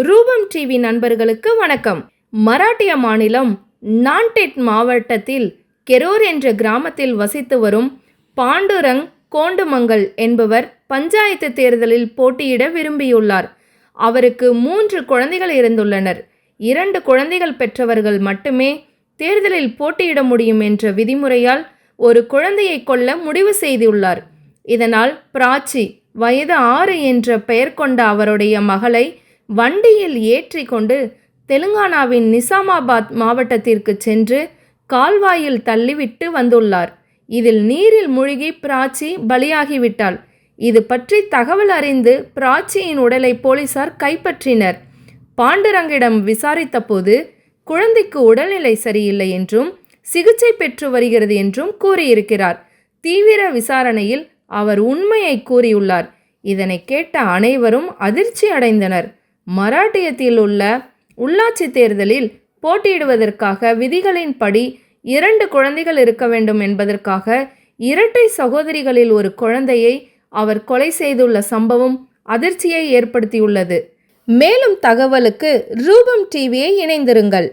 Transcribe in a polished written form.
ரூபம் டிவி நண்பர்களுக்கு வணக்கம். மராட்டிய மாநிலம் நான்டெட் மாவட்டத்தில் கெரோர் என்ற கிராமத்தில் வசித்து வரும் பாண்டுரங் கோண்டுமங்கல் என்பவர் பஞ்சாயத்து தேர்தலில் போட்டியிட விரும்பியுள்ளார். அவருக்கு 3 குழந்தைகள் இருந்துள்ளனர். 2 குழந்தைகள் பெற்றவர்கள் மட்டுமே தேர்தலில் போட்டியிட முடியும் என்ற விதிமுறையால் ஒரு குழந்தையை கொல்ல முடிவு செய்துள்ளார். இதனால் பிராச்சி வயது 6 என்ற பெயர் கொண்ட அவருடைய மகளை வண்டியில் ஏற்றி கொண்டு தெலுங்கானாவின் நிசாமாபாத் மாவட்டத்திற்கு சென்று கால்வாயில் தள்ளிவிட்டு வந்துள்ளார். இதில் நீரில் மூழ்கி பிராச்சி பலியாகிவிட்டாள். இது பற்றி தகவல் அறிந்து பிராச்சியின் உடலை போலீசார் கைப்பற்றினர். பாண்டுரங்கிடம் விசாரித்த போது குழந்தைக்கு உடல்நிலை சரியில்லை என்றும் சிகிச்சை பெற்று வருகிறது என்றும் கூறியிருக்கிறார். தீவிர விசாரணையில் அவர் உண்மையை கூறியுள்ளார். இதனை கேட்ட அனைவரும் அதிர்ச்சி அடைந்தனர். மராட்டியத்தில் உள்ள உள்ளாட்சி தேர்தலில் போட்டியிடுவதற்காக விதிகளின்படி 2 குழந்தைகள் இருக்க வேண்டும் என்பதற்காக இரட்டை சகோதரிகளில் ஒரு குழந்தையை அவர் கொலை செய்துள்ள சம்பவம் அதிர்ச்சியை ஏற்படுத்தியுள்ளது. மேலும் தகவலுக்கு ரூபம் டிவியை இணைந்திருங்கள்.